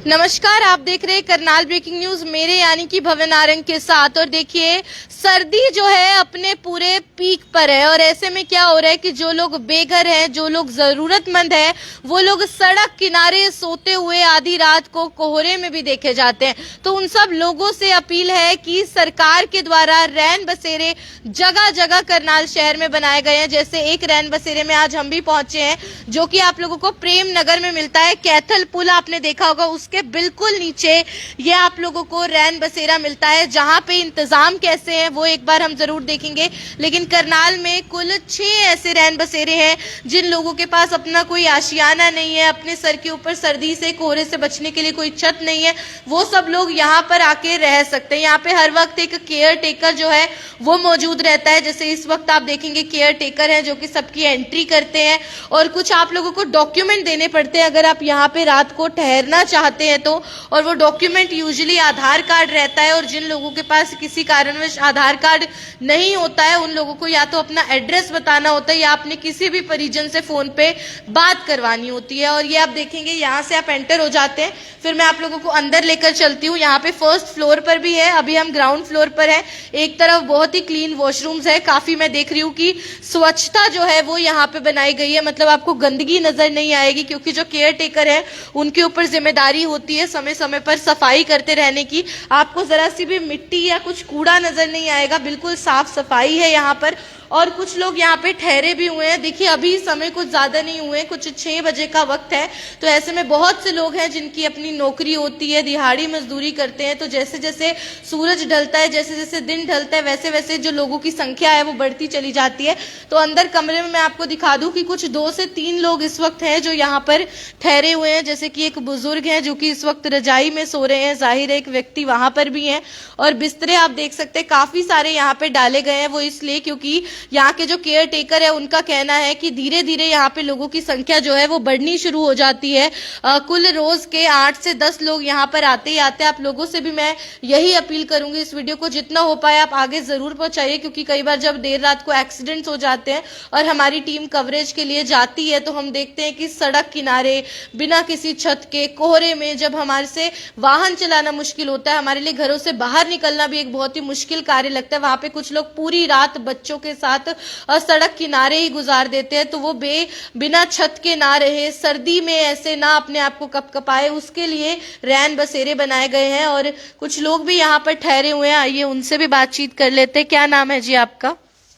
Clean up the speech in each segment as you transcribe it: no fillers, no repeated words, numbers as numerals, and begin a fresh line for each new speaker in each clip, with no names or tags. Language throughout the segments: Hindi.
नमस्कार, आप देख रहे हैं करनाल ब्रेकिंग न्यूज मेरे यानी कि भव्य नारंग के साथ। और देखिए, सर्दी जो है अपने पूरे पीक पर है और ऐसे में क्या हो रहा है कि जो लोग बेघर हैं, जो लोग जरूरतमंद हैं, वो लोग सड़क किनारे सोते हुए आधी रात को कोहरे में भी देखे जाते हैं। तो उन सब लोगों से अपील है कि सरकार के द्वारा रैन बसेरे जगह जगह करनाल शहर में बनाए गए हैं। जैसे एक रैन बसेरे में आज हम भी पहुंचे हैं, जो कि आप लोगों को प्रेम नगर में मिलता है। कैथल पुल आपने देखा होगा, उसके बिल्कुल नीचे ये आप लोगों को रैन बसेरा मिलता है। जहां पे इंतजाम कैसे हैं वो एक बार हम जरूर देखेंगे। लेकिन करनाल में कुल 6 ऐसे रैन बसेरे हैं जिन लोगों के पास अपना कोई आशियाना नहीं है, अपने सर के ऊपर सर्दी से कोहरे से बचने के लिए कोई छत नहीं है, वो सब लोग यहाँ पर आके रह सकते हैं। यहाँ पे हर वक्त एक केयर टेकर जो है वो मौजूद रहता है। जैसे इस वक्त आप देखेंगे केयर टेकर है जो कि सबकी एंट्री करते हैं और कुछ आप लोगों को डॉक्यूमेंट देने पड़ते हैं अगर आप यहाँ पे रात को ठहरना चाहते हैं तो। और वो डॉक्यूमेंट यूजुअली आधार कार्ड रहता है और जिन लोगों के पास किसी कारणवश आधार कार्ड नहीं होता है उन लोगों को या तो अपना एड्रेस बताना होता है या अपने किसी भी परिजन से फोन पे बात करवानी होती है। और ये आप देखेंगे यहाँ से आप एंटर हो जाते हैं, फिर मैं आप लोगों को अंदर लेकर चलती हूँ। यहाँ पे फर्स्ट फ्लोर पर भी है, अभी हम ग्राउंड फ्लोर पर है। एक तरफ बहुत ही क्लीन वॉशरूम्स है, काफी मैं देख रही हूँ कि स्वच्छता जो है वो यहाँ पे बनाई गई है। मतलब आपको गंदगी नजर नहीं आएगी क्योंकि जो केयर टेकर है उनके ऊपर जिम्मेदारी होती है समय समय पर सफाई करते रहने की। आपको जरा सी भी मिट्टी या कुछ कूड़ा नजर नहीं आएगा, बिल्कुल साफ सफाई है यहाँ पर। और कुछ लोग यहाँ पे ठहरे भी हुए हैं। देखिए अभी समय कुछ ज्यादा नहीं हुए, कुछ 6 बजे का वक्त है। तो ऐसे में बहुत से लोग हैं जिनकी अपनी नौकरी होती है, दिहाड़ी मजदूरी करते हैं। तो जैसे जैसे सूरज ढलता है, जैसे जैसे दिन ढलता है, वैसे वैसे जो लोगों की संख्या है वो बढ़ती चली जाती है। तो अंदर कमरे में मैं आपको दिखा दूं कि कुछ 2 से 3 लोग इस वक्त हैं जो यहाँ पर ठहरे हुए हैं। जैसे कि एक बुजुर्ग है जो कि इस वक्त रजाई में सो रहे हैं, जाहिर है एक व्यक्ति वहां पर भी है। और बिस्तरे आप देख सकते हैं काफी सारे यहाँ पे डाले गए हैं, वो इसलिए क्योंकि यहाँ के जो केयर टेकर है उनका कहना है कि धीरे धीरे यहाँ पे लोगों की संख्या जो है वो बढ़नी शुरू हो जाती है। कुल रोज के 8 से 10 लोग यहाँ पर आते ही आते हैं। आप लोगों से भी मैं यही अपील करूंगी, इस वीडियो को जितना हो पाए आप आगे जरूर पहुंचाइए, क्योंकि कई बार जब देर रात को एक्सीडेंट्स हो जाते हैं और हमारी टीम कवरेज के लिए जाती है तो हम देखते हैं कि सड़क किनारे बिना किसी छत के कोहरे में जब हमारे से वाहन चलाना मुश्किल होता है, हमारे लिए घरों से बाहर निकलना भी एक बहुत ही मुश्किल कार्य लगता है। वहां पे कुछ लोग पूरी रात बच्चों के साथ सड़क किनारे ही गुजार देते हैं। तो वो बिना छत के ना रहे, सर्दी में ऐसे ना अपने आप को कपकपाए, उसके लिए रैन बसेरे बनाए गए हैं। और कुछ लोग भी यहाँ पर ठहरे हुए हैं, आइए उनसे भी बातचीत कर लेते हैं। क्या नाम है जी आपका?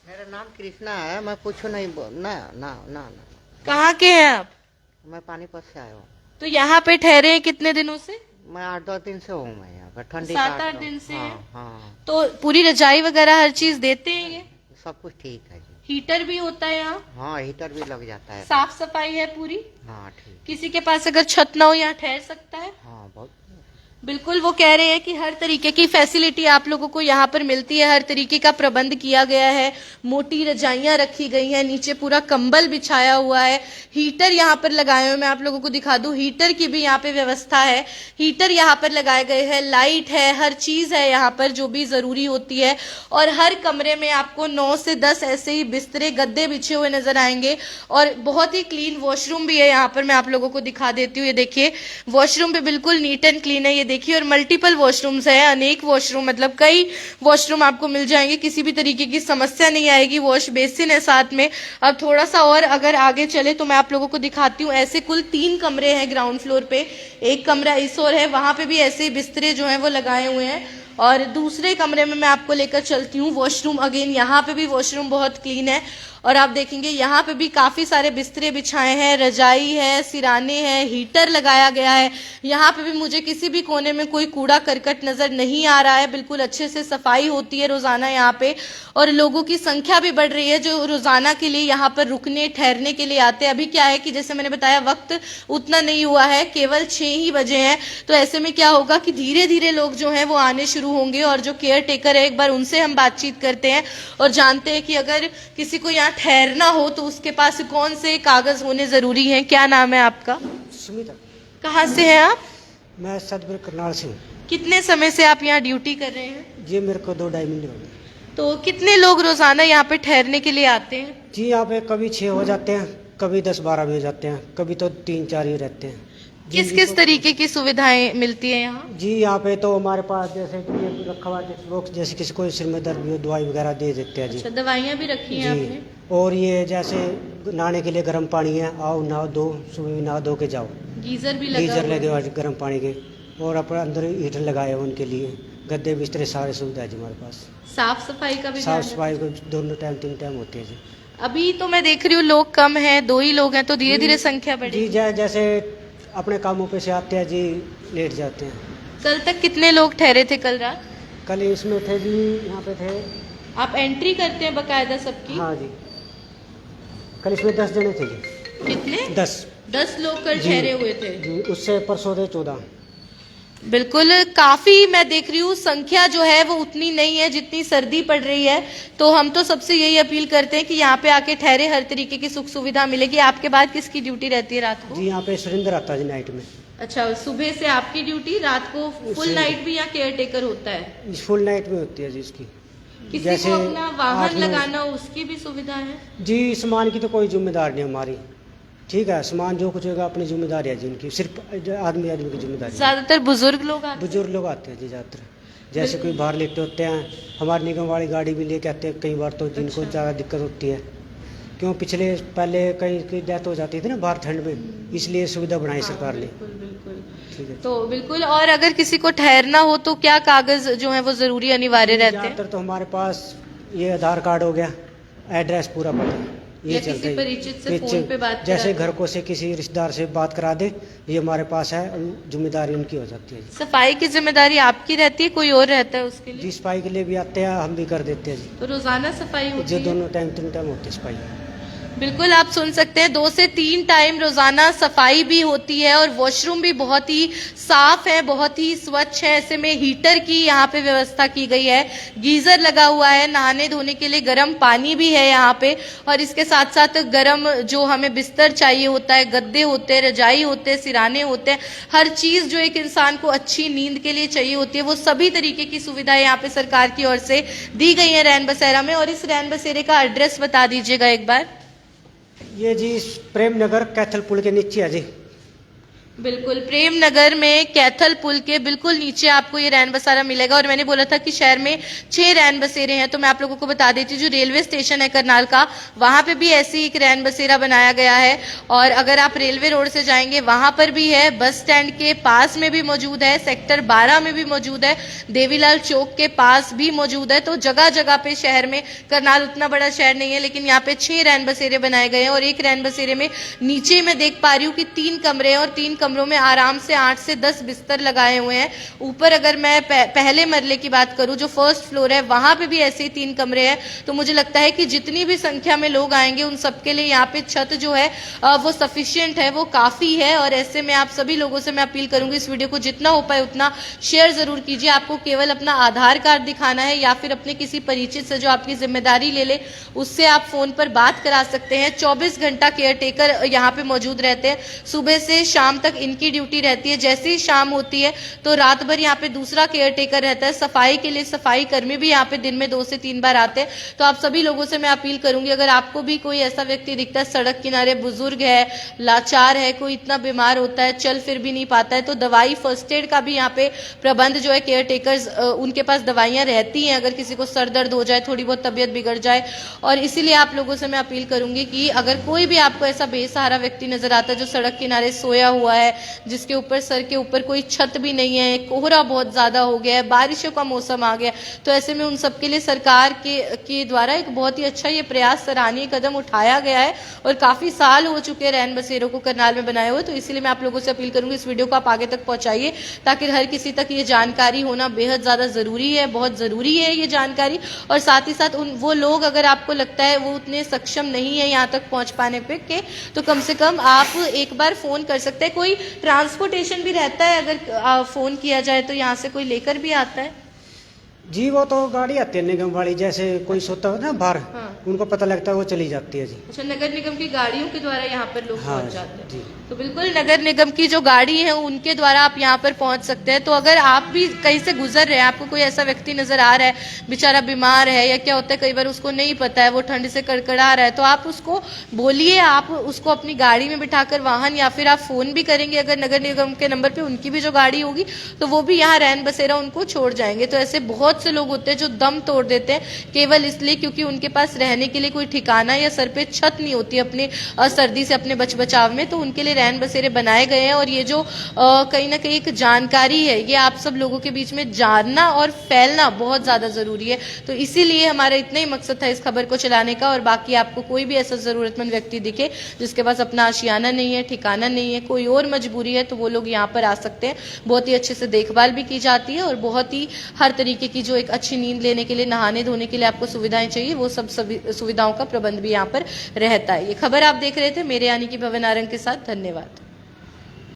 मेरा नाम कृष्णा है। मैं कुछ नहीं ना ना ना।
कहाँ के हैं आप?
मैं पानीपत से आया हूँ।
तो यहाँ पे ठहरे हैं कितने दिनों से?
मैं 8-10 दिन से हूँ। मैं यहाँ पर ठंडी
7-8 दिन से हैं।
हाँ।
तो पूरी रजाई वगैरह हर चीज देते हैं ये?
सब कुछ ठीक है जी।
हीटर भी होता है यहाँ?
हाँ, हीटर भी लग जाता है।
साफ सफाई है पूरी?
हाँ ठीक।
किसी के पास अगर छत ना हो यहाँ ठहर सकता है?
हाँ बहुत।
बिल्कुल, वो कह रहे हैं कि हर तरीके की फैसिलिटी आप लोगों को यहाँ पर मिलती है, हर तरीके का प्रबंध किया गया है। मोटी रजाइयां रखी गई हैं, नीचे पूरा कंबल बिछाया हुआ है, हीटर यहाँ पर लगाए हुए, मैं आप लोगों को दिखा दूं, हीटर की भी यहाँ पे व्यवस्था है। हीटर यहाँ पर लगाए गए हैं, लाइट है, हर चीज है यहाँ पर जो भी जरूरी होती है। और हर कमरे में आपको 9 से 10 ऐसे ही बिस्तरे गद्दे बिछे हुए नजर आएंगे। और बहुत ही क्लीन वॉशरूम भी है यहाँ पर, मैं आप लोगों को दिखा देती हूँ। ये देखिए वॉशरूम भी बिल्कुल नीट एंड क्लीन है, ये देखिए। और मल्टीपल वॉशरूम्स है, अनेक वॉशरूम, मतलब कई वॉशरूम आपको मिल जाएंगे, किसी भी तरीके की समस्या नहीं आएगी। वॉश बेसिन है साथ में। अब थोड़ा सा और अगर आगे चले तो मैं आप लोगों को दिखाती हूँ। ऐसे कुल 3 कमरे हैं ग्राउंड फ्लोर पे, एक कमरा इस ओर है, वहां पे भी ऐसे बिस्तरे जो हैं वो लगाए हुए हैं। और दूसरे कमरे में मैं आपको लेकर चलती हूँ। वॉशरूम अगेन यहाँ पे भी वॉशरूम बहुत क्लीन है। और आप देखेंगे यहाँ पे भी काफी सारे बिस्तरे बिछाए हैं, रजाई है, सिराने हैं, हीटर लगाया गया है। यहाँ पे भी मुझे किसी भी कोने में कोई कूड़ा करकट नजर नहीं आ रहा है, बिल्कुल अच्छे से सफाई होती है रोजाना यहाँ पे। और लोगों की संख्या भी बढ़ रही है जो रोजाना के लिए यहाँ पर रुकने ठहरने के लिए आते हैं। अभी क्या है कि जैसे मैंने बताया वक्त उतना नहीं हुआ है, केवल 6 ही बजे हैं। तो ऐसे में क्या होगा कि धीरे धीरे लोग जो हैं वो आने शुरू होंगे। और जो केयर टेकर है एक बार उनसे हम बातचीत करते हैं और जानते हैं कि अगर किसी को यहाँ ठहरना हो तो उसके पास कौन से कागज होने जरूरी हैं। क्या नाम है आपका?
सुमिता।
कहाँ से हैं आप?
मैं सतपुर करनाल से हूँ।
कितने समय से आप यहाँ ड्यूटी कर रहे हैं?
जी मेरे को 2-2.5 महीने हो गए।
तो कितने लोग रोजाना यहाँ पे ठहरने के लिए आते हैं?
जी यहाँ पे कभी 6 हो जाते हैं, कभी 10-12 भी हो जाते हैं, कभी तो 3-4 ही रहते हैं।
किस किस तरीके की सुविधाएं मिलती है यहाँ?
जी यहाँ पे तो हमारे पास जैसे कि ये रखा हुआ है, लोग जैसे किसी को सिर में दर्द भी हो दवाई वगैरह दे देते हैं जी।
अच्छा, दवाइयाँ भी रखी हैं आपने?
जी, और ये जैसे नहाने के लिए गर्म पानी है, आओ नहा दो, सुबह भी नहा धो के जाओ।
गीजर भी लगा
गीजर
हुआ
लगे
है?
हुए हैं गर्म पानी के, और अपने अंदर हीटर लगाए हुए उनके लिए, गद्दे बिस्तर सारी सुविधा है जी हमारे पास।
साफ सफाई का भी
साफ
ध्यान
सफाई को दोनों टाइम 3 टाइम होती है जी।
रखते हैं? अभी तो मैं देख रही हूँ लोग कम हैं, 2 ही लोग हैं, तो धीरे धीरे संख्या
जी
बढ़ेगी।
जैसे अपने कामों पे से आते हैं जी, लेट जाते हैं।
कल तक कितने लोग ठहरे थे कल रात?
कल इसमें थे जी, यहाँ पे थे।
आप एंट्री करते हैं बकायदा सबकी?
हाँ जी, कल इसमें 10 जने थे जी।
कितने?
10
लोग कल
जी।
ठहरे हुए थे।
जी, उससे परसों थे 14।
बिल्कुल, काफी मैं देख रही हूँ संख्या जो है वो उतनी नहीं है जितनी सर्दी पड़ रही है, तो हम तो सबसे यही अपील करते हैं कि यहाँ पे आके ठहरे, हर तरीके की सुख सुविधा मिलेगी। आपके बाद किसकी ड्यूटी रहती है रात को?
जी यहाँ पे सुरेंद्र आता है जी नाइट में।
अच्छा, सुबह से आपकी ड्यूटी, रात को फुल नाइट भी या केयर टेकर होता है?
फुल नाइट में होती है जी इसकी।
किसी
जैसे
को अपना
8
वाहन
9
लगाना हो उसकी भी सुविधा है?
जी, सामान की तो कोई जिम्मेदार नहीं हमारी, ठीक है। सामान जो कुछ होगा अपनी जिम्मेदारी है जी उनकी, सिर्फ आदमी की जिम्मेदारी है।
ज्यादातर बुजुर्ग लोग आते हैं?
बुजुर्ग लोग आते हैं जी ज़्यादातर, जैसे कोई बाहर लेटे होते हैं, हमारे निगम वाली गाड़ी भी लेके आते हैं कई बार, तो जिनको
अच्छा।
ज़्यादा दिक्कत होती है, क्यों पहले कहीं की डेथ हो जाती थी ना बाहर ठंड में, इसलिए सुविधा बनाई सरकार ने।
बिल्कुल बिल्कुल।
ठीक है।
तो बिल्कुल, और अगर किसी को ठहरना हो तो क्या कागज जो है वो जरूरी अनिवार्य रहते हैं?
ज़्यादातर तो हमारे पास ये आधार कार्ड हो गया, एड्रेस पूरा पता, ये
या
चलता
किसी
है।
परिचित से फोन पे बात
जैसे
करा
घर को से किसी रिश्तेदार से बात करा दे, ये हमारे पास है, जिम्मेदारी उनकी हो जाती है।
सफाई की जिम्मेदारी आपकी रहती है, कोई और रहता है उसके लिए?
जी, सफाई के लिए भी आते हैं, हम भी कर देते हैं जी।
तो रोजाना सफाई होती
जो
है?
दोनों टाइम 3 टाइम होती है सफाई।
बिल्कुल, आप सुन सकते हैं 2 से 3 टाइम रोजाना सफाई भी होती है, और वॉशरूम भी बहुत ही साफ है, बहुत ही स्वच्छ है। ऐसे में हीटर की यहाँ पे व्यवस्था की गई है, गीजर लगा हुआ है, नहाने धोने के लिए गर्म पानी भी है यहाँ पे, और इसके साथ साथ गर्म जो हमें बिस्तर चाहिए होता है, गद्दे होते हैं, रजाई होते हैं, सिराने होते हैं, हर चीज जो एक इंसान को अच्छी नींद के लिए चाहिए होती है, वो सभी तरीके की सुविधाएं यहाँ पे सरकार की ओर से दी गई है रैन बसेरा में। और इस रैन बसेरे का एड्रेस बता दीजिएगा एक बार।
ये जी प्रेम नगर कैथल पुल के नीचे है जी।
बिल्कुल, प्रेम नगर में कैथल पुल के बिल्कुल नीचे आपको ये रैन बसेरा मिलेगा। और मैंने बोला था कि शहर में 6 रैन बसेरे हैं, तो मैं आप लोगों को बता देती हूँ, जो रेलवे स्टेशन है करनाल का, वहां पे भी ऐसी एक रैन बसेरा बनाया गया है। और अगर आप रेलवे रोड से जाएंगे वहां पर भी है, बस स्टैंड के पास में भी मौजूद है, सेक्टर 12 में भी मौजूद है, देवीलाल चौक के पास भी मौजूद है। तो जगह जगह पे शहर में, करनाल उतना बड़ा शहर नहीं है, लेकिन यहाँ पे 6 रैन बसेरे बनाए गए हैं। और एक रैन बसेरे में नीचे मैं देख पा रही हूँ कि 3 कमरे हैं, और 3 कमरों में आराम से 8 से 10 बिस्तर लगाए हुए हैं। ऊपर अगर मैं पहले मरले की बात करूं, जो फर्स्ट फ्लोर है, वहां पे भी ऐसे ही 3 कमरे हैं। तो मुझे लगता है कि जितनी भी संख्या में लोग आएंगे उन सबके लिए यहाँ पे छत जो है वो सफिशिएंट है, वो काफी है। और ऐसे में आप सभी लोगों से मैं अपील करूंगी, इस वीडियो को जितना हो पाए उतना शेयर जरूर कीजिए। आपको केवल अपना आधार कार्ड दिखाना है, या फिर अपने किसी परिचित से जो आपकी जिम्मेदारी ले ले, उससे आप फोन पर बात करा सकते हैं। 24 घंटा केयर टेकर यहाँ पे मौजूद रहते हैं, सुबह से शाम तक इनकी ड्यूटी रहती है। जैसे ही शाम होती है तो रात भर यहाँ पे दूसरा केयर टेकर रहता है। सफाई के लिए सफाई कर्मी भी यहाँ पे दिन में 2 से 3 बार आते हैं। तो आप सभी लोगों से मैं अपील करूंगी, अगर आपको भी कोई ऐसा व्यक्ति दिखता है सड़क किनारे, बुजुर्ग है, लाचार है, कोई इतना बीमार होता है, चल फिर भी नहीं पाता है, तो दवाई फर्स्ट एड का भी यहाँ पे प्रबंध जो है, केयर टेकर्स उनके पास दवाइयां रहती हैं, अगर किसी को सर दर्द हो जाए, थोड़ी बहुत तबियत बिगड़ जाए। और इसीलिए आप लोगों से मैं अपील करूंगी कि अगर कोई भी आपको ऐसा बेसहारा व्यक्ति नजर आता है जो सड़क किनारे सोया हुआ है, जिसके ऊपर सर के ऊपर कोई छत भी नहीं है, कोहरा बहुत ज्यादा हो गया है, बारिशों का मौसम आ गया, तो ऐसे में उन सबके लिए सरकार के द्वारा एक बहुत ही अच्छा ये प्रयास, सराहनीय कदम उठाया गया है। और काफी साल हो चुके हैं रैन बसेरों को करनाल में बनाए हुए। तो इसीलिए मैं आप लोगों से अपील करूंगी, इस वीडियो को आप आगे तक पहुंचाइए, ताकि हर किसी तक ये जानकारी होना बेहद ज्यादा जरूरी है, बहुत जरूरी है ये जानकारी। और साथ ही साथ वो लोग, अगर आपको लगता है वो उतने सक्षम नहीं है यहाँ तक पहुंच पाने पे के, तो कम से कम आप एक बार फोन कर सकते हैं। कोई ट्रांसपोर्टेशन भी रहता है, अगर फोन किया जाए तो यहाँ से कोई लेकर भी आता है?
जी वो तो गाड़ी आती है निगम वाली, जैसे कोई सोता हो ना बाहर,
हाँ।
उनको पता लगता है वो चली जाती है जी।
अच्छा, नगर निगम की गाड़ियों के द्वारा यहाँ पर लोग
हाँ
पहुँच जाते हैं।
जी।
तो बिल्कुल नगर निगम की जो गाड़ी है उनके द्वारा आप यहाँ पर पहुँच सकते हैं। तो अगर आप भी कहीं से गुजर रहे हैं, आपको कोई ऐसा व्यक्ति नजर आ रहा है बेचारा बीमार है, या क्या होता है कई बार उसको नहीं पता है, वो ठंड से कड़कड़ा रहा है, तो आप उसको बोलिए, आप उसको अपनी गाड़ी में बिठाकर वाहन, या फिर आप फोन भी करेंगे अगर नगर निगम के नंबर पे, उनकी भी जो गाड़ी होगी तो वो भी यहाँ रैन बसेरा उनको छोड़ जाएंगे। तो ऐसे बहुत से लोग होते हैं जो दम तोड़ देते हैं केवल इसलिए क्योंकि उनके पास रहने के लिए कोई ठिकाना या सर पे छत नहीं होती अपने सर्दी से अपने बचाव में, तो उनके लिए रैन बसेरे बनाए गए हैं। और ये जो कहीं ना कहीं एक जानकारी है, ये आप सब लोगों के बीच में जानना और फैलना बहुत ज्यादा जरूरी है। तो इसीलिए हमारा इतना ही मकसद था इस खबर को चलाने का। और बाकी आपको कोई भी ऐसा जरूरतमंद व्यक्ति दिखे जिसके पास अपना आशियाना नहीं है, ठिकाना नहीं है, कोई और मजबूरी है, तो वो लोग यहाँ पर आ सकते हैं। बहुत ही अच्छे से देखभाल भी की जाती है और बहुत ही हर तरीके की जो एक अच्छी नींद लेने के लिए, नहाने धोने के लिए आपको सुविधाएं चाहिए, वो सब सुविधाओं का प्रबंध भी यहाँ पर रहता है। ये खबर आप देख रहे थे मेरे यानी कि भवन आरंग के साथ। धन्यवाद।